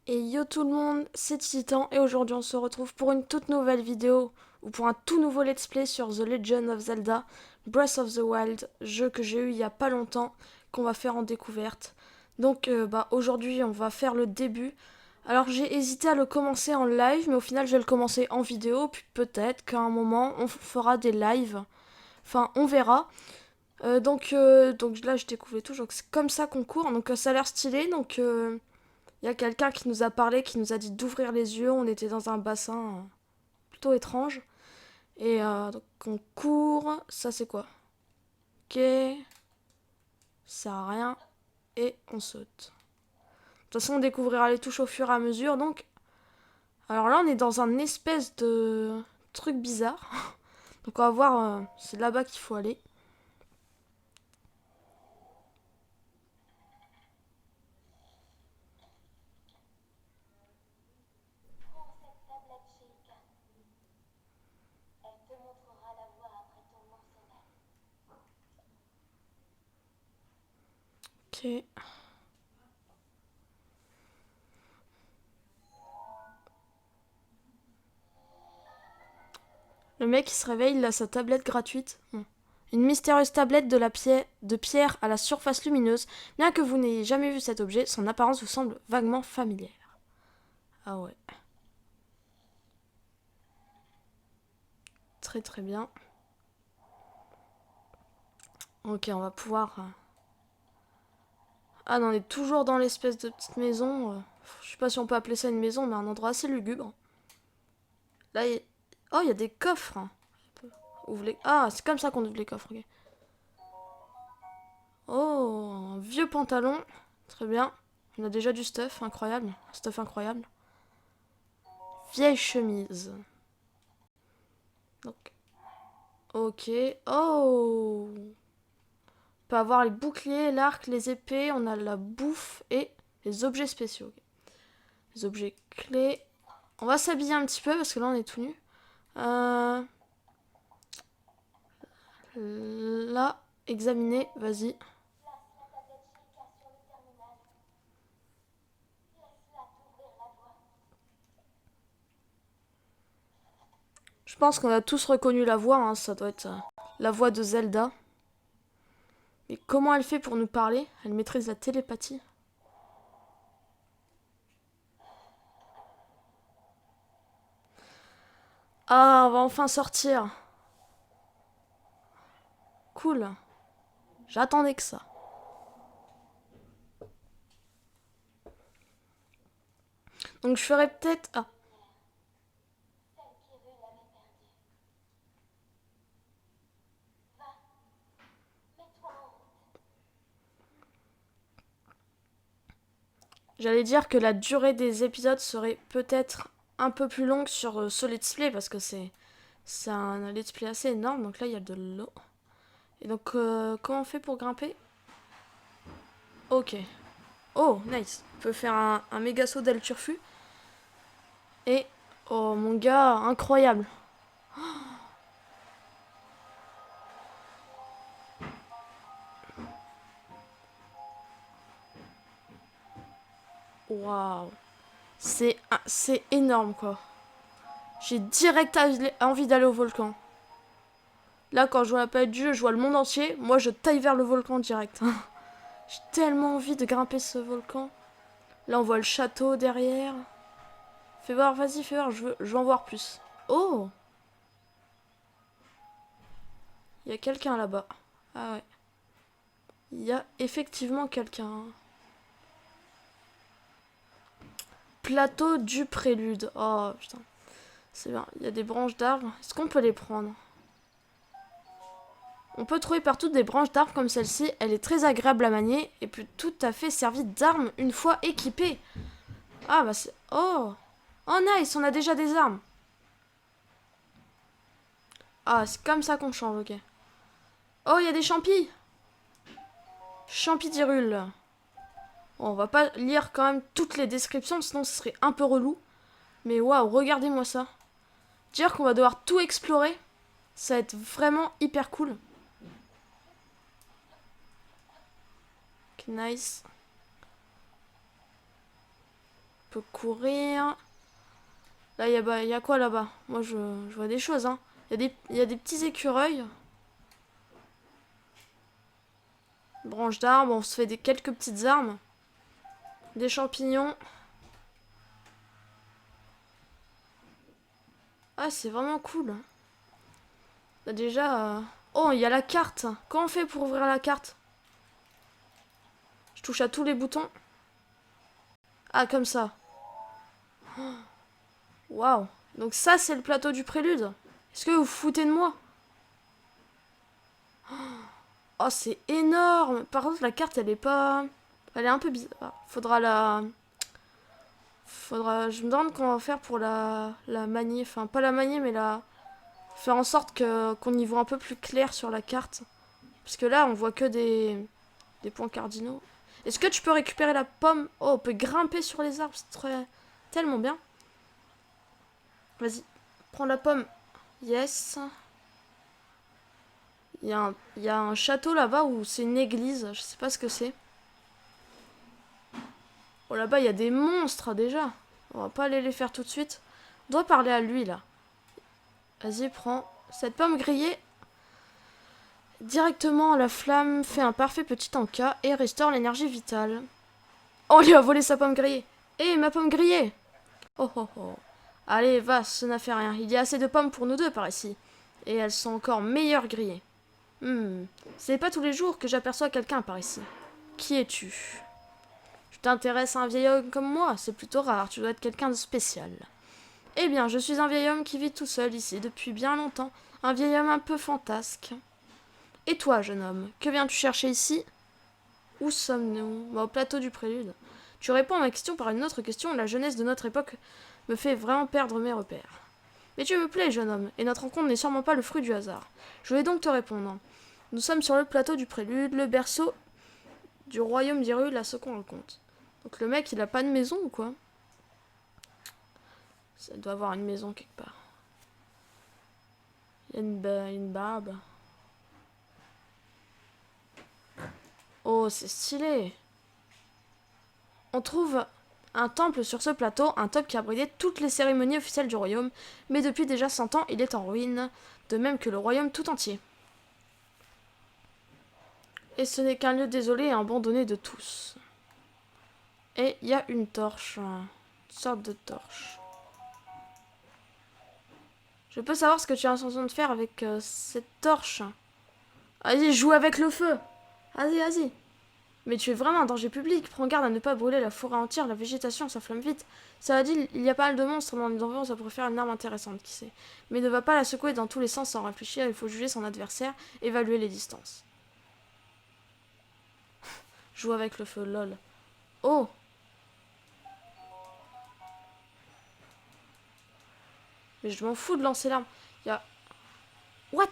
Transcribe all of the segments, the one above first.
Et yo tout le monde, c'est Titan et aujourd'hui on se retrouve pour une toute nouvelle vidéo ou pour un tout nouveau let's play sur The Legend of Zelda Breath of the Wild, jeu que j'ai eu il y a pas longtemps, qu'on va faire en découverte. Donc aujourd'hui on va faire le début. Alors j'ai hésité à le commencer en live mais au final je vais le commencer en vidéo, puis peut-être qu'à un moment on fera des lives. Enfin on verra. Donc là je découvre tout, donc c'est comme ça qu'on court, donc ça a l'air stylé, donc... il y a quelqu'un qui nous a parlé, qui nous a dit d'ouvrir les yeux. On était dans un bassin plutôt étrange. Et donc on court. Ça c'est quoi? Ok. Ça sert à rien. Et on saute. De toute façon on découvrira les touches au fur et à mesure. Donc. Alors là on est dans un espèce de truc bizarre. Donc on va voir. C'est là-bas qu'il faut aller. Ok. Le mec il se réveille, il a sa tablette gratuite. Une mystérieuse tablette de pierre à la surface lumineuse. Bien que vous n'ayez jamais vu cet objet, son apparence vous semble vaguement familière. Ah ouais. Très très bien. Ok, on va pouvoir... Ah non, on est toujours dans l'espèce de petite maison. Je sais pas si on peut appeler ça une maison, mais un endroit assez lugubre. Là, oh, il y a des coffres. Ouvre les... Ah, c'est comme ça qu'on ouvre les coffres, ok. Oh, un vieux pantalon. Très bien. On a déjà du stuff, incroyable. Stuff incroyable. Vieille chemise. Donc, ok. Oh, on peut avoir les boucliers, l'arc, les épées. On a la bouffe et les objets spéciaux. Okay. Les objets clés. On va s'habiller un petit peu parce que là on est tout nu. Là, examiner, vas-y. Je pense qu'on a tous reconnu la voix, hein, ça doit être la voix de Zelda. Mais comment elle fait pour nous parler? Elle maîtrise la télépathie. Ah, on va enfin sortir. Cool. J'attendais que ça. Donc je ferais peut-être... Ah. J'allais dire que la durée des épisodes serait peut-être un peu plus longue sur ce let's play parce que c'est un let's play assez énorme. Donc là, il y a de l'eau. Et donc, comment on fait pour grimper? Ok. Oh, nice. On peut faire un méga saut d'El Turfu. Et, oh mon gars, incroyable. Waouh. C'est énorme quoi. J'ai direct envie d'aller au volcan. Là, quand je vois la palette du jeu, je vois le monde entier. Moi, je taille vers le volcan direct. J'ai tellement envie de grimper ce volcan. Là, on voit le château derrière. Fais voir, vas-y, fais voir, je veux en voir plus. Oh, il y a quelqu'un là-bas. Ah ouais. Il y a effectivement quelqu'un. Plateau du prélude. Oh putain. C'est bien. Il y a des branches d'arbres. Est-ce qu'on peut les prendre? On peut trouver partout des branches d'arbres comme celle-ci. Elle est très agréable à manier et peut tout à fait servir d'arme une fois équipée. Ah bah c'est... Oh. Oh nice, on a déjà des armes. Ah, c'est comme ça qu'on change, ok. Oh, il y a des champis. Champidirule. Bon, on va pas lire quand même toutes les descriptions, sinon ce serait un peu relou. Mais waouh, regardez-moi ça. Dire qu'on va devoir tout explorer, ça va être vraiment hyper cool. Ok, nice. On peut courir. Là, il y a quoi là-bas? Moi, je vois des choses, hein. Il y a des petits écureuils. Branches d'arbres, on se fait quelques petites armes. Des champignons. Ah, c'est vraiment cool. Bah, déjà... Oh, il y a la carte. Comment on fait pour ouvrir la carte? Je touche à tous les boutons. Ah, comme ça. Waouh. Donc ça, c'est le plateau du prélude. Est-ce que vous vous foutez de moi? Oh, c'est énorme. Par contre, la carte, elle est pas... Elle est un peu bizarre. Faudra la... Je me demande comment on va faire pour la manier. Enfin, pas la manier, mais la... Faire en sorte qu'on y voit un peu plus clair sur la carte. Parce que là, on voit que des points cardinaux. Est-ce que tu peux récupérer la pomme? Oh, on peut grimper sur les arbres. C'est tellement bien. Vas-y, prends la pomme. Yes. Il y a un château là-bas où c'est une église. Je sais pas ce que c'est. Oh, là-bas, il y a des monstres déjà. On va pas aller les faire tout de suite. On doit parler à lui là. Vas-y, prends cette pomme grillée. Directement à la flamme, fait un parfait petit encas et restaure l'énergie vitale. Oh, on lui a volé sa pomme grillée. Hé, ma pomme grillée. Oh oh oh. Allez, va, ça n'a fait rien. Il y a assez de pommes pour nous deux par ici. Et elles sont encore meilleures grillées. C'est pas tous les jours que j'aperçois quelqu'un par ici. Qui es-tu? Tu t'intéresses à un vieil homme comme moi? C'est plutôt rare, tu dois être quelqu'un de spécial. Eh bien, je suis un vieil homme qui vit tout seul ici depuis bien longtemps. Un vieil homme un peu fantasque. Et toi, jeune homme, que viens-tu chercher ici? Où sommes-nous? Au plateau du prélude. Tu réponds à ma question par une autre question. La jeunesse de notre époque me fait vraiment perdre mes repères. Mais tu me plais, jeune homme, et notre rencontre n'est sûrement pas le fruit du hasard. Je vais donc te répondre. Nous sommes sur le plateau du prélude, le berceau du royaume d'Hyrule, à ce qu'on raconte. Donc le mec, il a pas de maison ou quoi? Ça doit avoir une maison quelque part. Il y a une barbe. Oh, c'est stylé. On trouve un temple sur ce plateau, un temple qui abritait toutes les cérémonies officielles du royaume, mais depuis déjà 100 ans, il est en ruine, de même que le royaume tout entier. Et ce n'est qu'un lieu désolé et abandonné de tous. Et il y a une torche, une sorte de torche. Je peux savoir ce que tu as l'intention de faire avec cette torche? Vas-y, joue avec le feu. Vas-y, vas-y. Mais tu es vraiment un danger public. Prends garde à ne pas brûler la forêt entière. La végétation s'enflamme vite. Ça a dit, il y a pas mal de monstres dans les environs. Ça pourrait faire une arme intéressante, qui sait. Mais ne va pas la secouer dans tous les sens sans réfléchir. Il faut juger son adversaire, évaluer les distances. Joue avec le feu, lol. Oh! Mais je m'en fous de lancer l'arme. Il y a... What?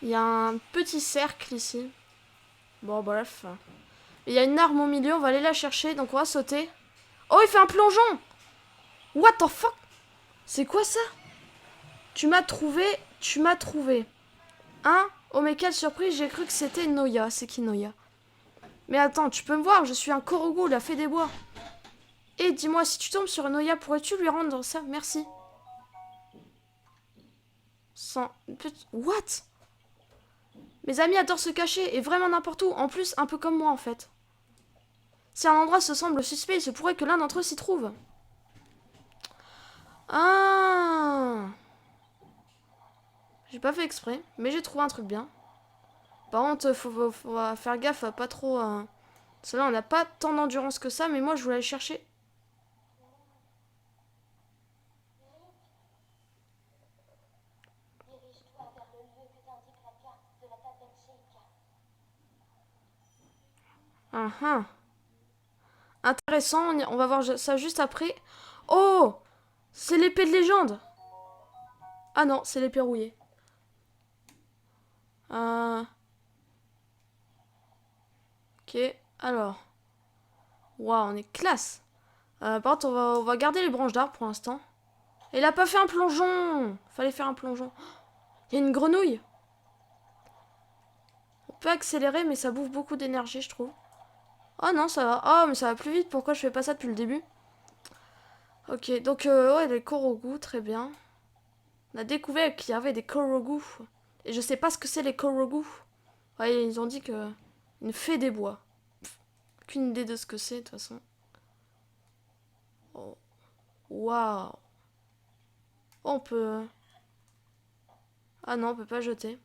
Il y a un petit cercle ici. Bon, bref. Il y a une arme au milieu, on va aller la chercher, donc on va sauter. Oh, il fait un plongeon! What the fuck? C'est quoi ça? Tu m'as trouvé. Hein? Oh, mais quelle surprise, j'ai cru que c'était Noya. C'est qui Noya? Mais attends, tu peux me voir, je suis un Korogu, la fée des bois. Et dis-moi, si tu tombes sur Noya, pourrais-tu lui rendre ça? Merci. Sans... What? Mes amis adorent se cacher, et vraiment n'importe où. En plus, un peu comme moi, en fait. Si un endroit se semble suspect, il se pourrait que l'un d'entre eux s'y trouve. Ah! J'ai pas fait exprès, mais j'ai trouvé un truc bien. Par contre, faut faire gaffe à pas trop... Parce que là, on n'a pas tant d'endurance que ça, mais moi, je voulais aller chercher... Intéressant, on va voir ça juste après. Oh! C'est l'épée de légende! Ah non, c'est l'épée rouillée. Ok, alors. Waouh, on est classe. Par contre, on va garder les branches d'arbre pour l'instant. Il a pas fait un plongeon! Fallait faire un plongeon. Il y a une grenouille! peu accéléré, mais ça bouffe beaucoup d'énergie, je trouve. Oh non, ça va. Oh, mais ça va plus vite. Pourquoi je fais pas ça depuis le début? Ok, donc, ouais, les Korogu, très bien. On a découvert qu'il y avait des Korogu. Et je sais pas ce que c'est les Korogu. Ouais, ils ont dit que... Une fée des bois. Aucune idée de ce que c'est, de toute façon. Oh. Waouh. Oh, on peut... Ah non, on peut pas jeter.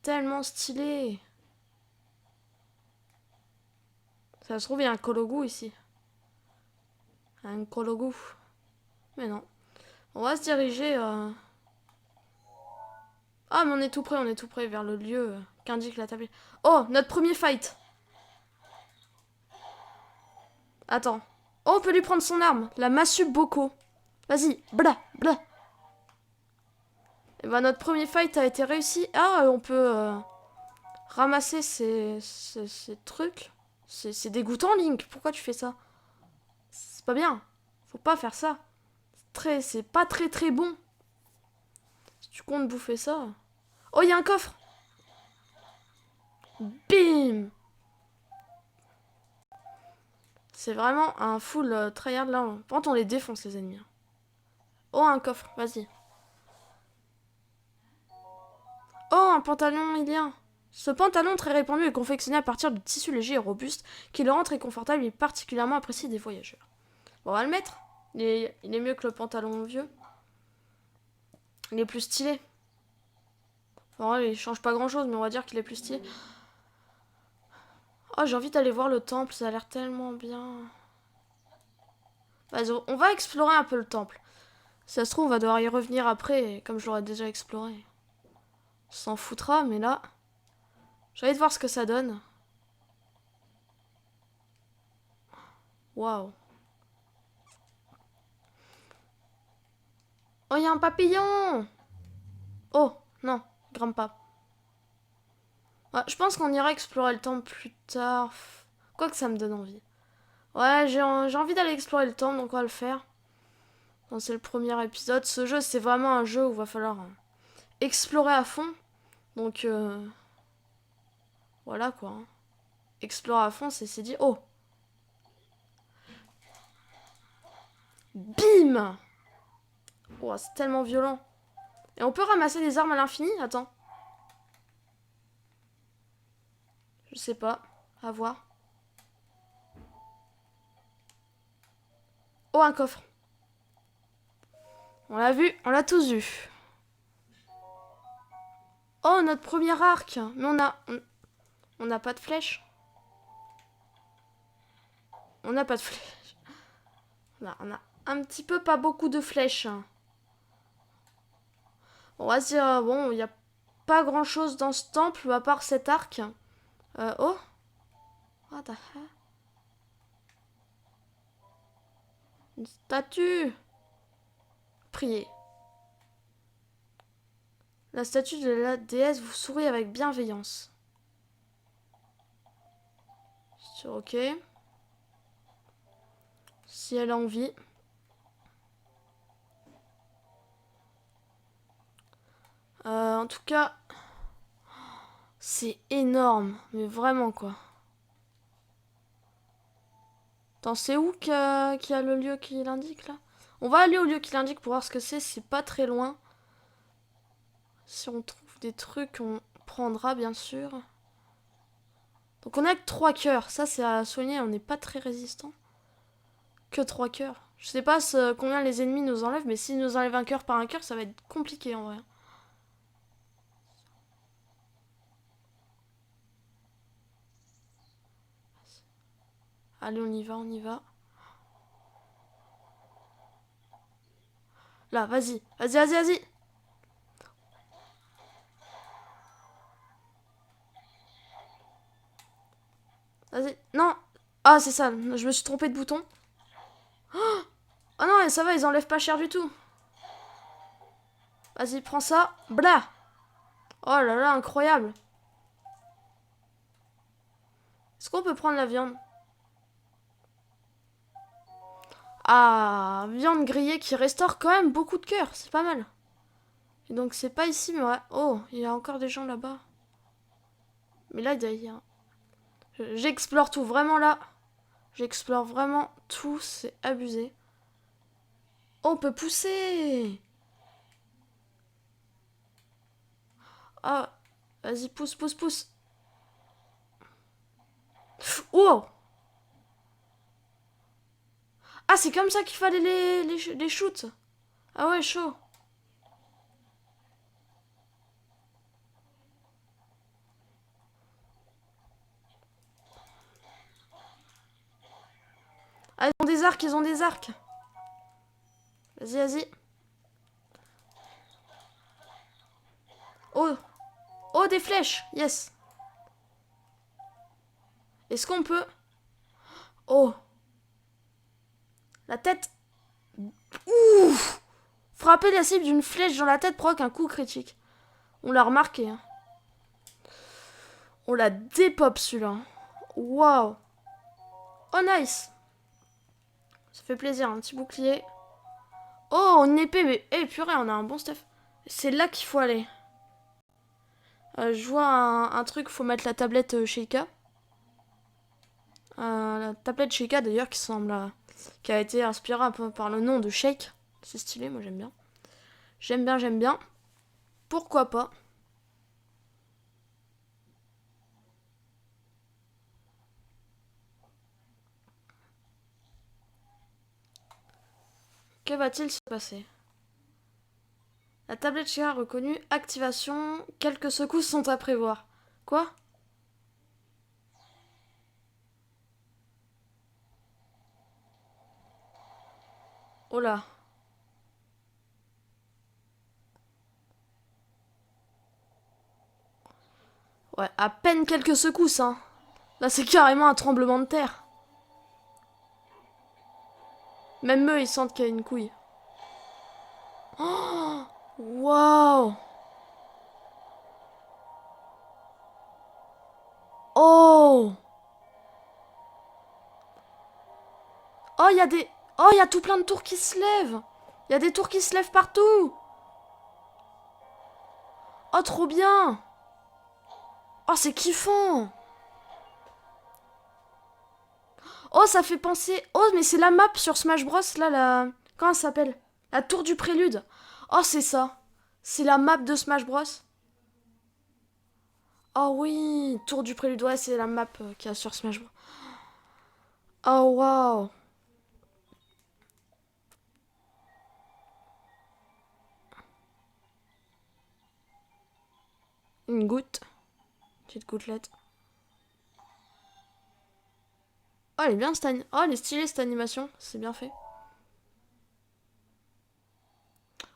Tellement stylé. Ça se trouve, il y a un Korogu ici. Un Korogu. Mais non. On va se diriger... Ah, mais on est tout près vers le lieu qu'indique la table. Oh, notre premier fight. Attends. Oh, on peut lui prendre son arme. La massue Boko. Vas-y. Bla, bla. Et bah, notre premier fight a été réussi. Ah, on peut ramasser ces trucs. C'est dégoûtant, Link. Pourquoi tu fais ça? C'est pas bien. Faut pas faire ça. C'est pas très très bon. Si tu comptes bouffer ça. Oh, il y a un coffre. Bim. C'est vraiment un full tryhard là. Par contre, on les défonce, les ennemis. Oh, un coffre, vas-y. Oh, un pantalon ilien. Ce pantalon très répandu est confectionné à partir de tissu léger et robuste qui le rend très confortable et particulièrement apprécié des voyageurs. Bon, on va le mettre. Il est mieux que le pantalon vieux. Il est plus stylé. Bon, il change pas grand chose, mais on va dire qu'il est plus stylé. Oh, j'ai envie d'aller voir le temple, ça a l'air tellement bien. Vas-y, on va explorer un peu le temple. Si ça se trouve, on va devoir y revenir après, comme je l'aurais déjà exploré. On s'en foutra, mais là... J'ai envie de voir ce que ça donne. Waouh. Oh, il y a un papillon! Oh, non, grimpe pas. Ouais, je pense qu'on ira explorer le temple plus tard. Quoique ça me donne envie. Ouais, j'ai envie d'aller explorer le temple, donc on va le faire. C'est le premier épisode. Ce jeu, c'est vraiment un jeu où il va falloir explorer à fond. Donc, voilà quoi. Explorer à fond, c'est dit. Oh! Bim! Oh, c'est tellement violent. Et on peut ramasser des armes à l'infini? Attends. Je sais pas. À voir. Oh, un coffre. On l'a vu, on l'a tous vu. Oh, notre premier arc. Mais on n'a pas de flèche. On n'a pas de flèche. On a un petit peu pas beaucoup de flèches. On va se dire, bon, il n'y a pas grand chose dans ce temple à part cet arc. Oh. What the hell? Une statue. Priez. La statue de la déesse vous sourit avec bienveillance. Ok. Si elle a envie. En tout cas, c'est énorme. Mais vraiment, quoi. Attends, c'est où qu'il y a le lieu qui l'indique, là? On va aller au lieu qui l'indique pour voir ce que c'est. C'est pas très loin. Si on trouve des trucs, on prendra, bien sûr. Donc on a que 3 cœurs. Ça, c'est à soigner. On n'est pas très résistant. Que 3 cœurs. Je sais pas combien les ennemis nous enlèvent, mais s'ils nous enlèvent un cœur par un cœur, ça va être compliqué, en vrai. Allez, on y va, on y va. Là, vas-y. Vas-y, vas-y, vas-y. Vas-y. Non. Ah, c'est ça. Je me suis trompé de bouton. Oh non, ça va, ils enlèvent pas cher du tout. Vas-y, prends ça. Blah. Oh là là, incroyable. Est-ce qu'on peut prendre la viande? Ah, viande grillée qui restaure quand même beaucoup de cœur. C'est pas mal. Et donc c'est pas ici, mais ouais. Oh, il y a encore des gens là-bas. Mais là, il y a... J'explore tout, vraiment là. J'explore vraiment tout, c'est abusé. Oh, on peut pousser. Ah, vas-y, pousse, pousse, pousse. Oh! Ah, c'est comme ça qu'il fallait les shoots. Ah ouais, chaud. Ah, ils ont des arcs, ils ont des arcs. Vas-y, vas-y. Oh, oh, des flèches. Yes. Est-ce qu'on peut... Oh. La tête. Ouf. Frapper la cible d'une flèche dans la tête provoque un coup critique. On l'a remarqué. Hein. On l'a dépop celui-là. Waouh. Oh, nice. Ça fait plaisir, un petit bouclier. Oh, une épée, mais... Eh, purée, on a un bon stuff. C'est là qu'il faut aller. Je vois un truc, faut mettre la tablette Sheikah. La tablette Sheikah, d'ailleurs, qui semble... qui a été inspirée un peu par le nom de Shake. C'est stylé, moi j'aime bien. J'aime bien, j'aime bien. Pourquoi pas. Que va-t-il se passer? La tablette Sheikah reconnue. Activation. Quelques secousses sont à prévoir. Quoi? Oh là. Ouais, à peine quelques secousses, hein. Là, c'est carrément un tremblement de terre. Même eux, ils sentent qu'il y a une couille. Oh, waouh. Oh. Oh, il y a des... Oh, il y a tout plein de tours qui se lèvent. Il y a des tours qui se lèvent partout. Oh, trop bien. Oh, c'est kiffant. Oh, ça fait penser... Oh, mais c'est la map sur Smash Bros, là, la... Comment ça s'appelle? La tour du prélude. Oh, c'est ça. C'est la map de Smash Bros. Oh oui, tour du prélude, ouais, c'est la map qu'il y a sur Smash Bros. Oh, waouh. Une goutte. Petite gouttelette. Oh, elle est bien cette Oh, elle est stylée cette animation. C'est bien fait.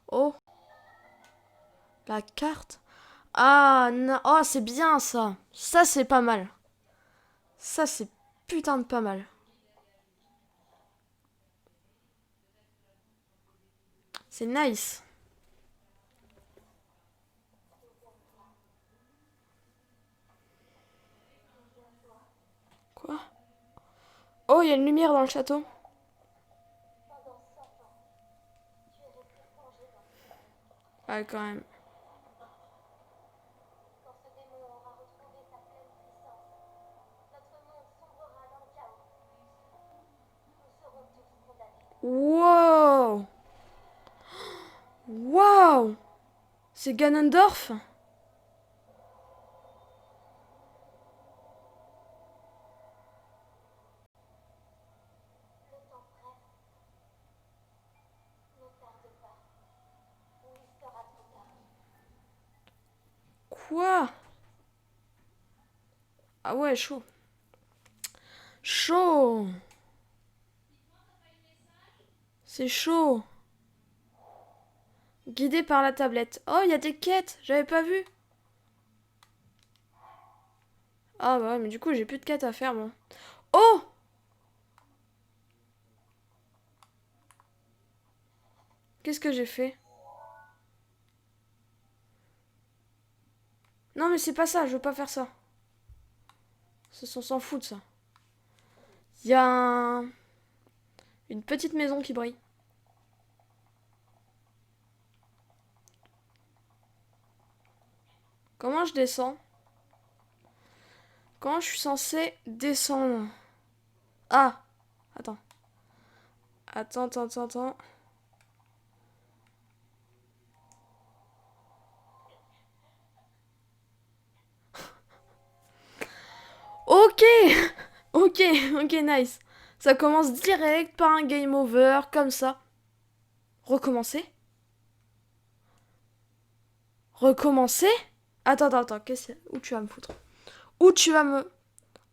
Oh, la carte. Ah, non. Oh, c'est bien ça. Ça, c'est pas mal. Ça, c'est putain de pas mal. C'est nice. Quoi? Oh, il y a une lumière dans le château. Ah, quand même. Wow! Wow! C'est Ganondorf? Quoi? Ah ouais, chaud. Chaud! C'est chaud. Guidé par la tablette. Oh, il y a des quêtes. J'avais pas vu. Ah bah ouais, mais du coup, j'ai plus de quêtes à faire, moi. Oh! Qu'est-ce que j'ai fait? Non, mais c'est pas ça, je veux pas faire ça. On s'en fout de ça. Il y a une petite maison qui brille. Comment je descends? Comment je suis censée descendre? Ah! Attends. Attends. Ok! Ok, nice. Ça commence direct par un game over, comme ça. Recommencer? Recommencer? Attends, où tu vas me foutre? Où tu vas me...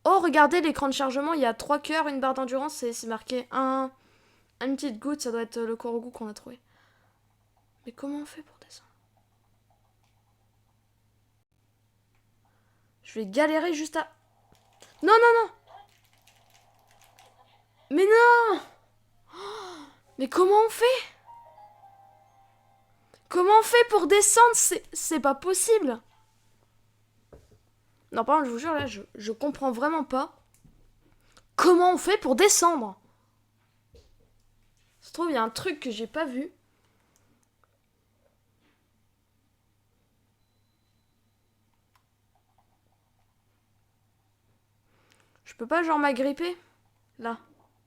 Oh, regardez l'écran de chargement, il y a 3 cœurs, une barre d'endurance, c'est marqué une petite goutte, ça doit être le Korogu qu'on a trouvé. Mais comment on fait pour descendre? Je vais galérer juste à... Non! Mais non! Mais comment on fait? Comment on fait pour descendre? C'est pas possible! Non, par contre, je vous jure, là, je comprends vraiment pas. Comment on fait pour descendre? Ça se trouve, il y a un truc que j'ai pas vu. Je peux pas genre m'agripper? Là.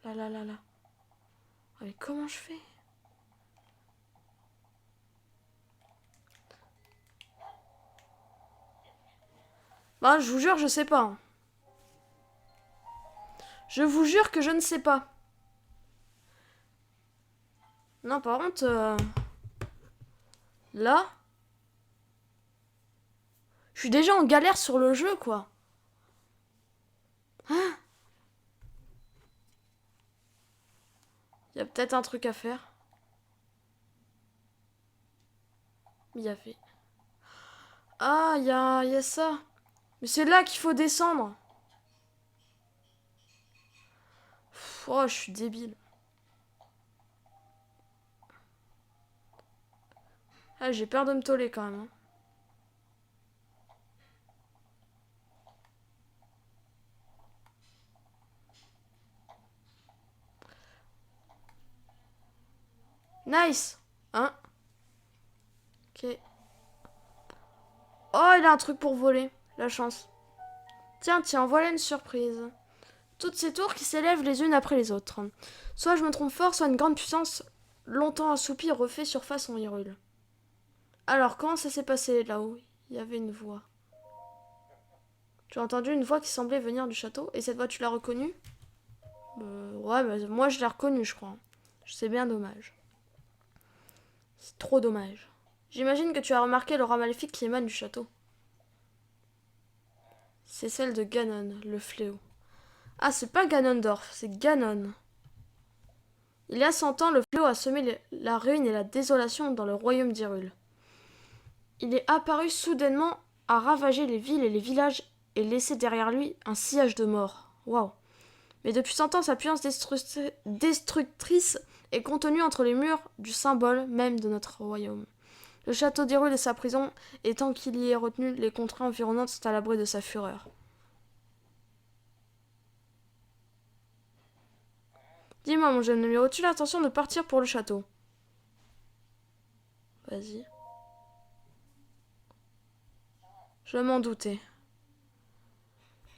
Là. Ah, mais comment je fais? Bah, je vous jure, je sais pas. Hein. Je vous jure que je ne sais pas. Non, par contre... Là... Je suis déjà en galère sur le jeu, quoi. Hein? Il y a peut-être un truc à faire. Il y avait... Ah, il y a ça. Mais c'est là qu'il faut descendre. Pff, oh, je suis débile. Ah, j'ai peur de me toller quand même. Hein. Nice. Hein? Ok. Oh, il a un truc pour voler. La chance. Tiens, voilà une surprise. Toutes ces tours qui s'élèvent les unes après les autres. Soit je me trompe fort, soit une grande puissance longtemps assoupie refait surface en Hyrule. Alors, comment ça s'est passé là-haut? Il y avait une voix. Tu as entendu une voix qui semblait venir du château? Et cette voix, tu l'as reconnue? Ouais, bah, moi je l'ai reconnue, je crois. C'est bien dommage. C'est trop dommage. J'imagine que tu as remarqué l'aura maléfique qui émane du château. C'est celle de Ganon, le fléau. Ah, c'est pas Ganondorf, c'est Ganon. Il y a 100 ans, le fléau a semé la ruine et la désolation dans le royaume d'Hyrule. Il est apparu soudainement, a ravagé les villes et les villages et laissé derrière lui un sillage de mort. Waouh. Mais depuis 100 ans, sa puissance destructrice est contenue entre les murs du symbole même de notre royaume. Le château d'Hyrule est sa prison, et tant qu'il y est retenu, les contrées environnantes sont à l'abri de sa fureur. Dis-moi, mon jeune numéro, as-tu l'intention de partir pour le château? Vas-y. Je m'en doutais.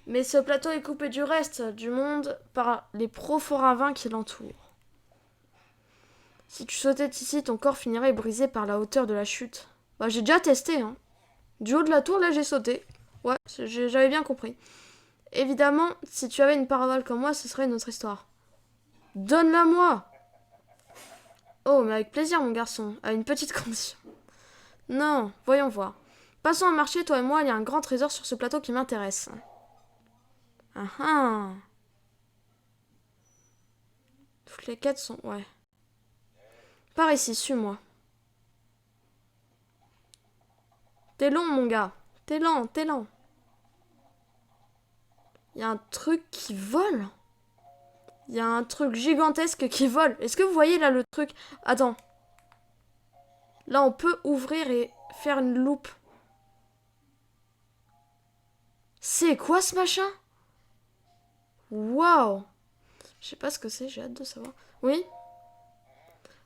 Mais ce plateau est coupé du reste du monde par les profonds ravins qui l'entourent. Si tu sautais ici, ton corps finirait brisé par la hauteur de la chute. Bah, j'ai déjà testé, hein. Du haut de la tour, là, j'ai sauté. Ouais, j'avais bien compris. Évidemment, si tu avais une parabole comme moi, ce serait une autre histoire. Donne-la moi! Oh, mais avec plaisir, mon garçon, à une petite condition. Non, voyons voir. Passons un marché, toi et moi, il y a un grand trésor sur ce plateau qui m'intéresse. Ah ah! Toutes les quêtes sont... Ouais. Par ici, suis-moi. T'es long, mon gars. T'es lent. Il y a un truc qui vole. Il y a un truc gigantesque qui vole. Est-ce que vous voyez là le truc? Attends. Là, on peut ouvrir et faire une loupe. C'est quoi ce machin? Waouh! Je sais pas ce que c'est, j'ai hâte de savoir. Oui?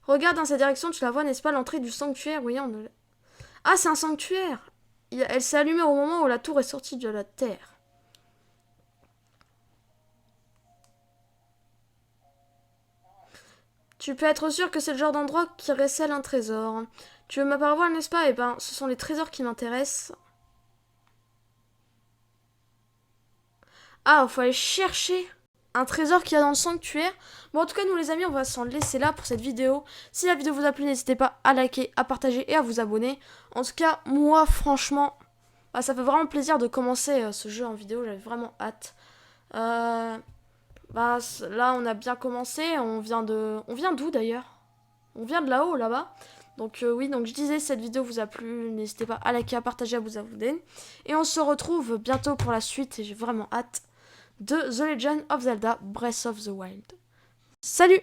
Regarde dans cette direction, tu la vois, n'est-ce pas, l'entrée du sanctuaire? Oui, Ah, c'est un sanctuaire! Elle s'est allumée au moment où la tour est sortie de la terre. Tu peux être sûr que c'est le genre d'endroit qui recèle un trésor. Tu veux ma parole, n'est-ce pas? Eh ben, ce sont les trésors qui m'intéressent. Ah, il faut aller chercher un trésor qu'il y a dans le sanctuaire. Bon, en tout cas, nous les amis, on va s'en laisser là pour cette vidéo. Si la vidéo vous a plu, n'hésitez pas à liker, à partager et à vous abonner. En tout cas, moi, franchement, bah, ça fait vraiment plaisir de commencer ce jeu en vidéo. J'avais vraiment hâte. Bah, là, on a bien commencé. On vient d'où d'ailleurs? On vient de là-haut, là-bas. Donc oui, donc je disais, si cette vidéo vous a plu, n'hésitez pas à liker, à partager, à vous abonner. Et on se retrouve bientôt pour la suite, et j'ai vraiment hâte, de The Legend of Zelda Breath of the Wild. Salut!